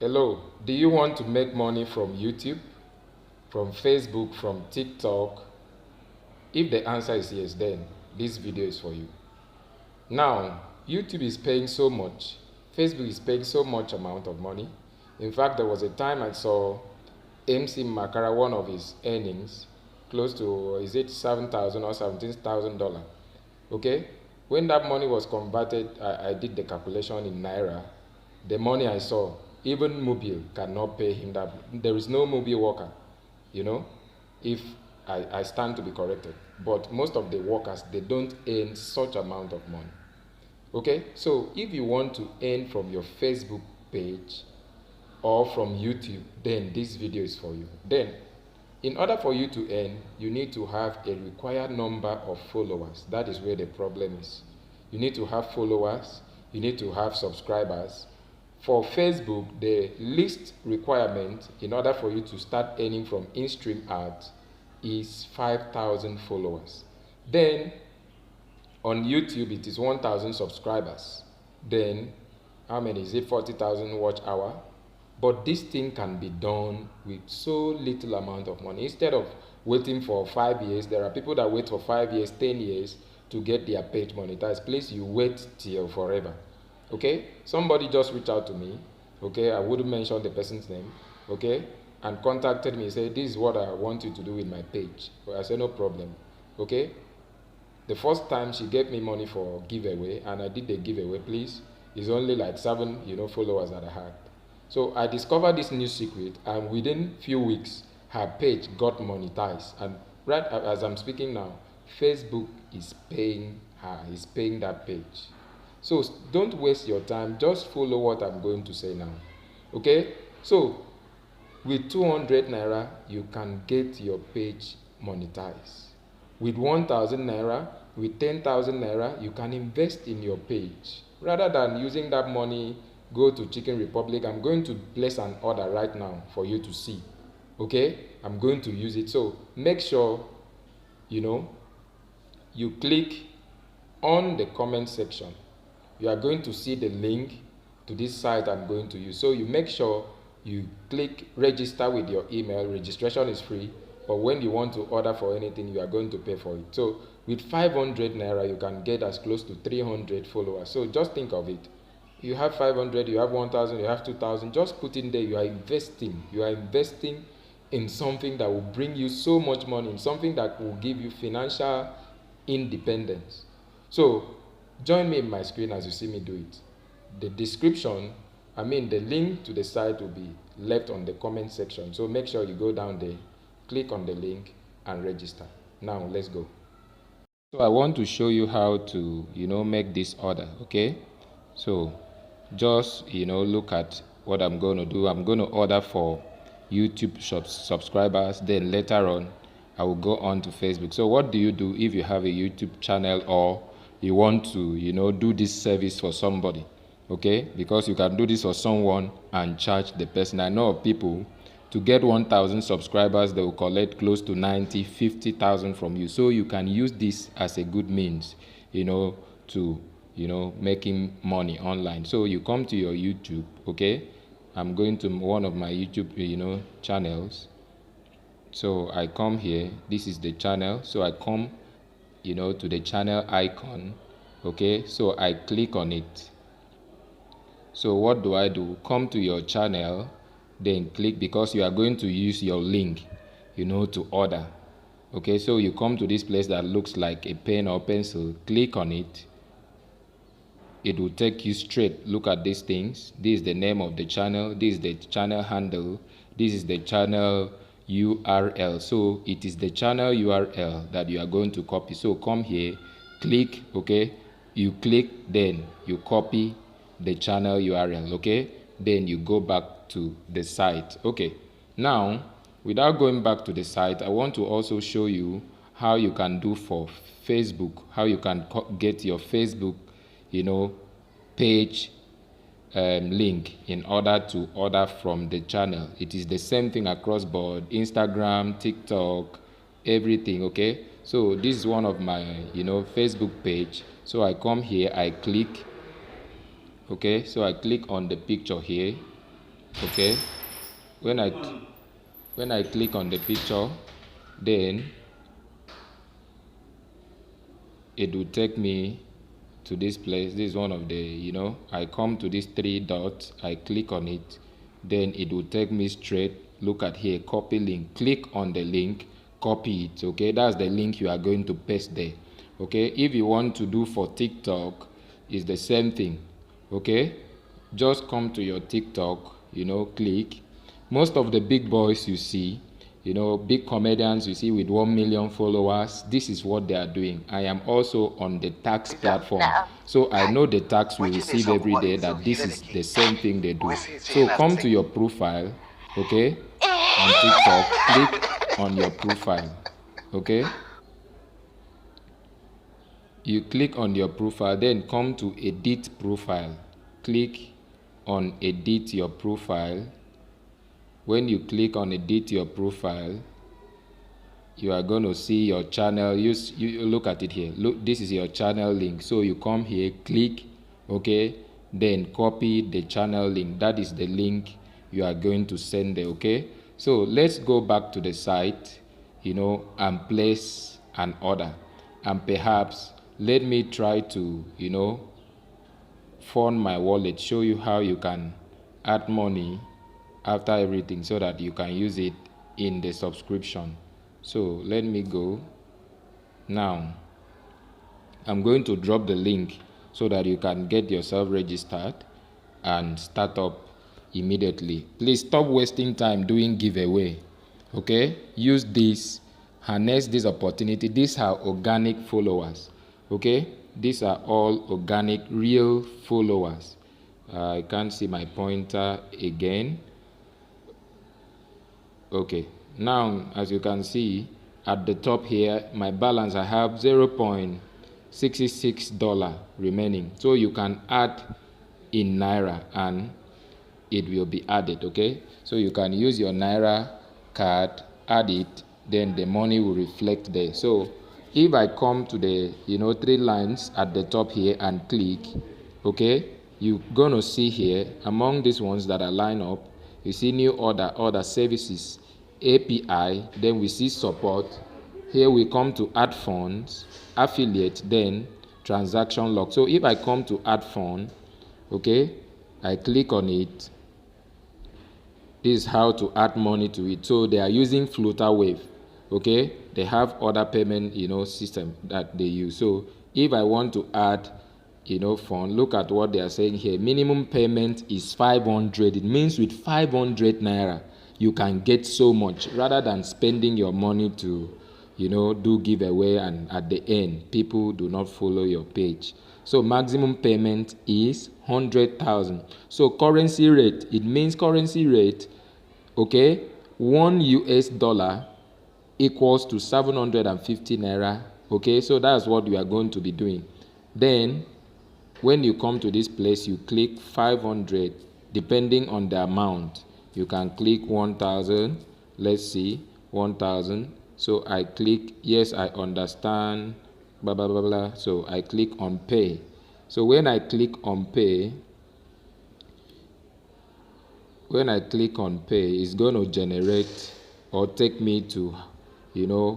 Hello, do you want to make money from YouTube, from Facebook, from TikTok? If the answer is yes, then this video is for you. Now, YouTube is paying so much, Facebook is paying so much amount of money. In fact, there was a time I saw MC Makara, one of his earnings, close to, is it $7,000 or $17,000? Okay? When that money was converted, I did the calculation in Naira. The money I saw, even mobile cannot pay him that. There is no mobile worker, if I stand to be corrected. But most of the workers, they don't earn such amount of money. Okay, so if you want to earn from your Facebook page or from YouTube, then this video is for you. Then, in order for you to earn, you need to have a required number of followers. That is where the problem is. You need to have followers, you need to have subscribers. For Facebook, the least requirement in order for you to start earning from in-stream ads is 5,000 followers. Then on YouTube, it is 1,000 subscribers. Then how many is it? 40,000 watch hour. But this thing can be done with so little amount of money. Instead of waiting for 5 years, there are people that wait for 5 years, 10 years to get their page monetized. Please, you wait till forever. Okay, somebody just reached out to me, okay, I wouldn't mention the person's name, okay, and contacted me, said, this is what I want you to do with my page. But I said, no problem. Okay, the first time she gave me money for giveaway, and I did the giveaway. Please, it's only like 7 followers that I had. So I discovered this new secret, and within few weeks her page got monetized. And right as I'm speaking now, Facebook is paying her, is paying that page. So don't waste your time, just follow what I'm going to say now. Okay, so with 200 naira you can get your page monetized. With 1,000 naira, with 10,000 naira, you can invest in your page. Rather than using that money, go to Chicken Republic. I'm going to place an order right now for you to see. Okay, I'm going to use it. So make sure you click on the comment section. You are going to see the link to this site I'm going to use. So you make sure you click register with your email. Registration is free, but when you want to order for anything, you are going to pay for it. So with 500 naira, you can get as close to 300 followers. So just think of it. You have 500, you have 1,000, you have 2,000. Just put in there. You are investing. You are investing in something that will bring you so much money, in something that will give you financial independence. So join me in my screen as you see me do it. The the link to the site will be left on the comment section. So make sure you go down there, click on the link and register. Now let's go. So I want to show you how to, make this order, okay? So just, look at what I'm going to do. I'm going to order for YouTube subscribers. Then later on, I will go on to Facebook. So what do you do if you have a YouTube channel or you want to, do this service for somebody? Okay, because you can do this for someone and charge the person. I know of people, to get 1,000 subscribers, they will collect close to 90, 50,000 from you. So you can use this as a good means, to, making money online. So you come to your YouTube, okay? I'm going to one of my YouTube, channels. So I come here. This is the channel. So I come, to the channel icon, okay? So I click on it. So what do? Come to your channel, then click, because you are going to use your link, to order. Okay, so you come to this place that looks like a pen or pencil, click on it. It will take you straight. Look at these things. This is the name of the channel. This is the channel handle. This is the channel URL. So it is the channel URL that you are going to copy. So come here, click, okay? You click, then you copy the channel URL, okay? Then you go back to the site. Okay, now without going back to the site, I want to also show you how you can do for Facebook, how you can get your Facebook page link in order to order from the channel. It is the same thing across board, Instagram, TikTok, everything. Okay, so this is one of my Facebook page. So I come here, I click. Okay, so I click on the picture here. Okay, when I click on the picture, then it will take me to this place. This is one of the, I come to these three dots, I click on it, then it will take me straight. Look at here, copy link. Click on the link, copy it. Okay, that's the link you are going to paste there. Okay, if you want to do for TikTok, it's the same thing. Okay, just come to your TikTok, click. Most of the big boys you see, big comedians you see with 1 million followers, this is what they are doing. I am also on the tax platform, so I know the tax we receive every day, that this is the same thing they do. So come to your profile, okay, on TikTok, click on your profile, okay. You click on your profile, then come to edit profile. Click on edit your profile. When you click on edit your profile, you are going to see your channel. You look at it here. Look, this is your channel link. So you come here, click, okay, then copy the channel link. That is the link you are going to send there, okay. So let's go back to the site, and place an order. And perhaps let me try to, fund my wallet, show you how you can add money after everything so that you can use it in the subscription. So let me go. Now I'm going to drop the link so that you can get yourself registered and start up immediately. Please stop wasting time doing giveaway. Okay, use this, harness this opportunity. These are organic followers. Okay, these are all organic, real followers. I can't see my pointer again. Okay, now as you can see at the top here, my balance, I have $0.66 remaining. So you can add in Naira and it will be added. Okay, so you can use your Naira card, add it, then the money will reflect there. So if I come to the three lines at the top here and click, okay, you're gonna see here among these ones that are lined up, you see new order services, API, then we see support. Here we come to add funds, affiliate, then transaction log. So if I come to add fund, okay, I click on it. This is how to add money to it. So they are using Flutterwave. Okay, they have other payment system that they use. So if I want to add fund, look at what they are saying here. Minimum payment is 500. It means with 500 Naira you can get so much, rather than spending your money to do giveaway and at the end people do not follow your page. So maximum payment is 100,000. So currency rate, it means currency rate, okay, $1 equals to 750 Naira. Okay, so that's what we are going to be doing. Then when you come to this place, you click 500 depending on the amount. You can click 1,000. Let's see, 1,000. So I click yes, I understand, blah blah blah blah. So I click on pay. So when I click on pay, it's going to generate or take me to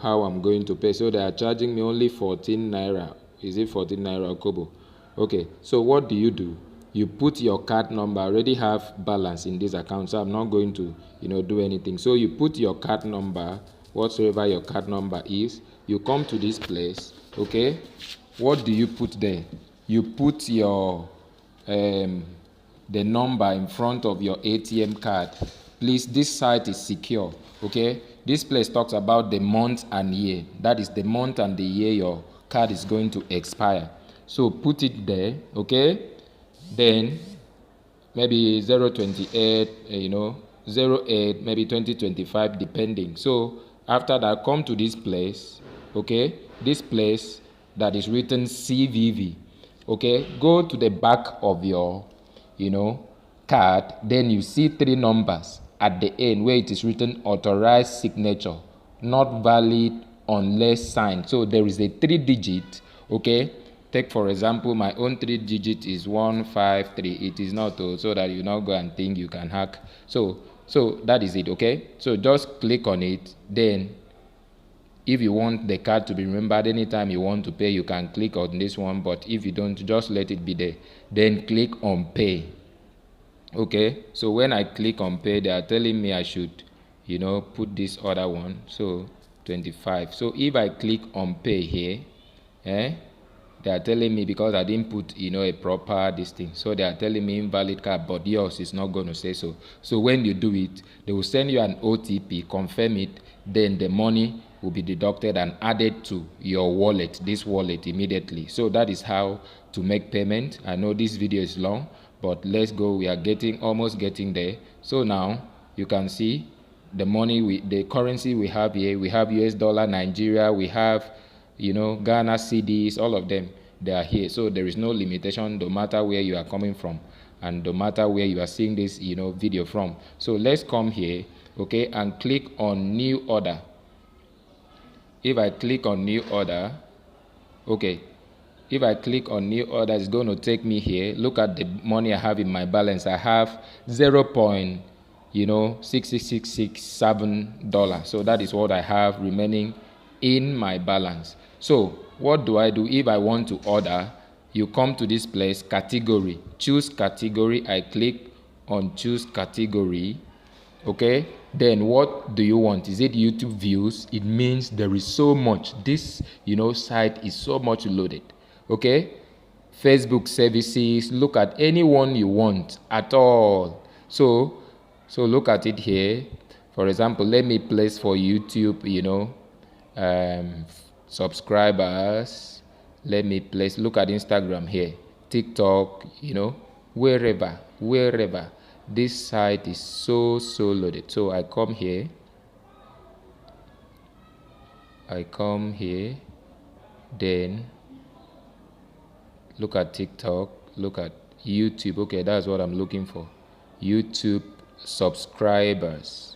how I'm going to pay. So they are charging me only 14 Naira. Is it 14 Naira or Kobo? Okay, so what do? You put your card number. I already have balance in this account, so I'm not going to do anything. So you put your card number, whatsoever your card number is. You come to this place, okay. What do you put there? You put your the number in front of your ATM card. Please, this site is secure, okay. This place talks about the month and year. That is the month and the year your card is going to expire. So put it there, okay. Then maybe 028, 08, maybe 2025, depending. So after that, come to this place, okay. This place that is written CVV, okay. Go to the back of your card, then you see 3 numbers at the end where it is written authorized signature, not valid unless signed. So there is a 3 digit, okay. Take for example, my own 3 digit is 153. It is not, so that you not go and think you can hack. So that is it. Okay, so just click on it. Then if you want the card to be remembered anytime you want to pay, you can click on this one. But if you don't, just let it be there. Then click on pay. Okay, so when I click on pay, they are telling me I should, put this other one. So 25. So if I click on pay here, they are telling me, because I didn't put a proper this thing, so they are telling me invalid card, but yours is not going to say so. So when you do it, they will send you an OTP, confirm it, then the money will be deducted and added to your wallet, this wallet, immediately. So that is how to make payment. I know this video is long, but let's go. We are almost getting there. So now you can see the money, the currency we have here. We have US dollar, Nigeria, we have Ghana cedis, all of them, they are here. So there is no limitation, no matter where you are coming from and no matter where you are seeing this video from. So let's come here, okay, and click on new order. If I click on new order, okay, if I click on new order, it's going to take me here. Look at the money I have in my balance. I have 0.6667 dollars. So that is what I have remaining in my balance. So what do? If I want to order, you come to this place, category, choose category. I click on choose category. Okay, then what do you want? Is it YouTube views? It means there is so much. This site is so much loaded. Okay, Facebook services, look at any one you want at all. So look at it here. For example, let me place for YouTube subscribers. Let me place, look at Instagram here, TikTok, wherever this site is so loaded. So I come here, then look at TikTok, look at YouTube. Okay, that's what I'm looking for. YouTube subscribers.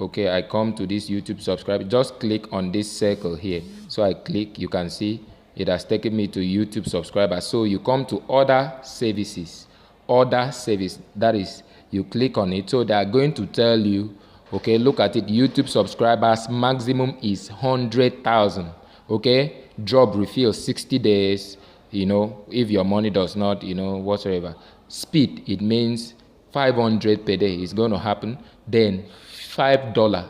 Okay, I come to this YouTube subscriber. Just click on this circle here. So I click, you can see it has taken me to YouTube subscribers. So you come to other services, order service. That is, you click on it. So they are going to tell you, okay, look at it. YouTube subscribers maximum is 100,000. Okay, drop refill 60 days. If your money does not, whatsoever. Speed, it means 500 per day is going to happen. Then $5.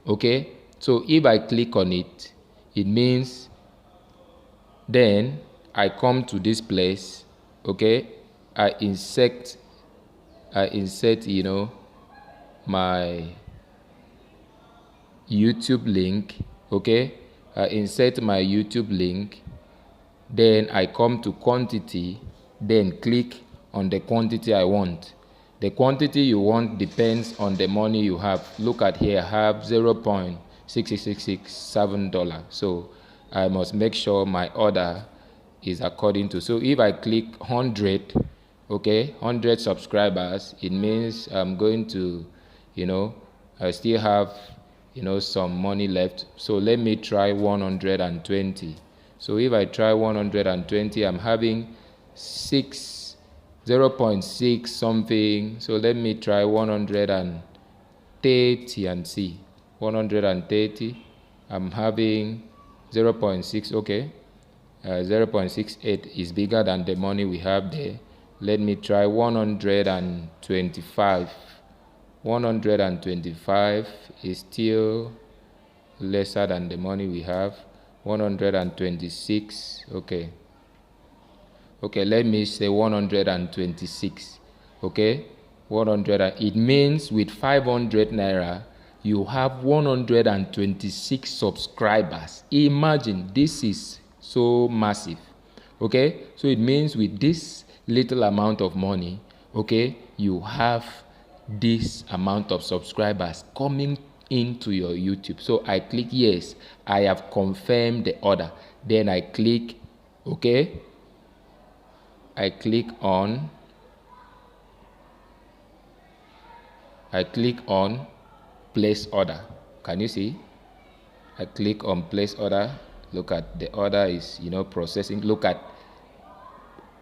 Okay, so if I click on it, it means then I come to this place. Okay, I insert my YouTube link. Okay, I insert my YouTube link. Then I come to quantity, then click on the quantity I want. The quantity you want depends on the money you have. Look at here, I have $0.6667 dollars. So I must make sure my order is according to. So if I click 100, okay, 100 subscribers, it means I'm going to, I still have, some money left. So let me try 120. So if I try 120, I'm having 0.6 something. So let me try 130 and see. 130, I'm having 0.6. Okay, 0.68 is bigger than the money we have there. Let me try 125. 125 is still lesser than the money we have. 126. Okay, let me say 126. Okay, 100. It means with 500 naira you have 126 subscribers. Imagine, this is so massive. Okay, so it means with this little amount of money, okay, you have this amount of subscribers coming into your YouTube. So I click yes, I have confirmed the order. Then I click okay, I click on place order. Can you see? I click on place order. Look at the order is processing. Look at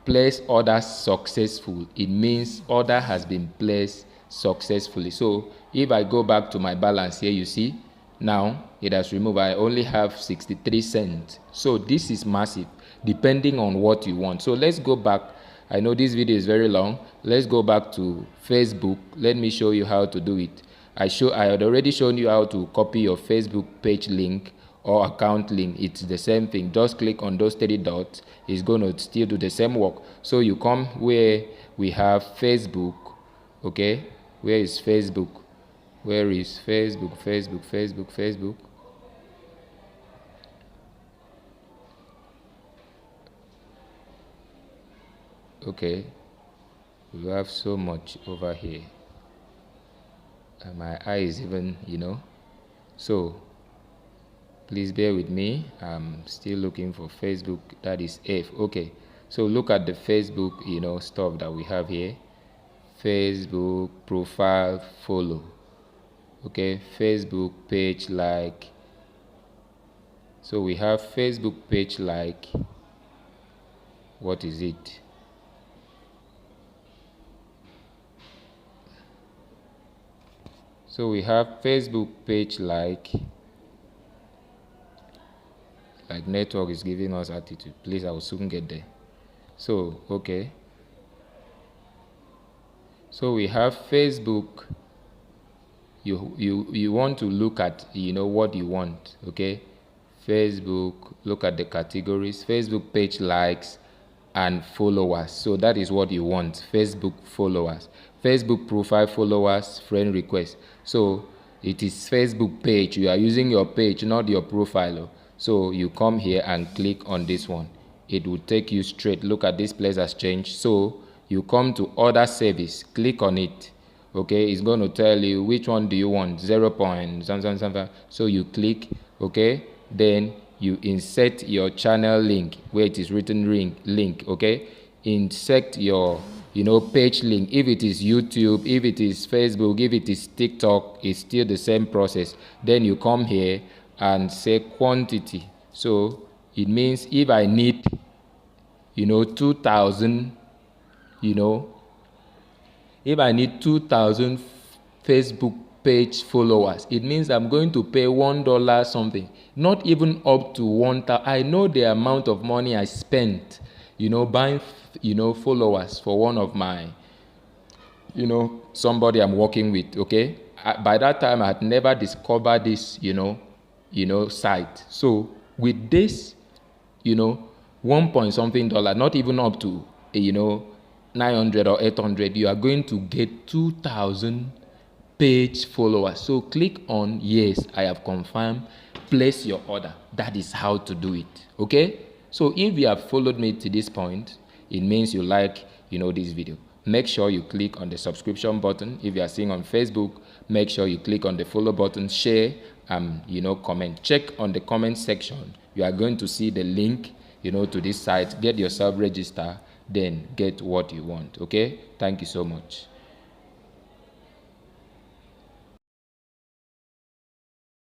place order successful, it means order has been placed successfully. So if I go back to my balance here, you see now it has removed. I only have 63 cents. So this is massive depending on what you want. So let's go back. I know this video is very long. Let's go back to Facebook. Let me show you how to do it. I had already shown you how to copy your Facebook page link or account link. It's the same thing. Just click on those 3 dots. It's going to still do the same work. So you come where we have Facebook. Okay, where is Facebook? Where is Facebook? Facebook. Okay, we have so much over here. My eye is even, so please bear with me. I'm still looking for Facebook. That is F. Okay, so look at the Facebook, stuff that we have here. Facebook profile, follow. Okay, Facebook page like. So we have Facebook page like. What is it? So we have Facebook page like network is giving us attitude. Please, I will soon get there. So okay. So we have Facebook. You want to look at what you want. Okay, Facebook. Look at the categories. Facebook page likes and followers. So that is what you want. Facebook followers. Facebook profile, followers, friend request. So it is Facebook page. You are using your page, not your profile. So you come here and click on this one. It will take you straight. Look at this place has changed. So you come to order service. Click on it. Okay, it's going to tell you which one do you want. 0. Something. So you click. Okay, then you insert your channel link where it is written link. Okay, insert your page link. If it is YouTube, if it is Facebook, if it is TikTok, it's still the same process. Then you come here and say quantity. So it means if I need 2,000, if I need 2,000 Facebook page followers, it means I'm going to pay $1 something, not even up to 1,000. I know the amount of money I spent buying followers for one of my somebody I'm working with. Okay, by that time I had never discovered this site. So with this 1 point something dollar, not even up to 900 or 800, you are going to get 2,000 page followers. So click on yes, I have confirmed, place your order. That is how to do it. Okay, so if you have followed me to this point, it means you like this video. Make sure you click on the subscription button. If you are seeing on Facebook, make sure you click on the follow button, share, comment. Check on the comment section. You are going to see the link to this site. Get yourself registered, then get what you want. Okay, thank you so much.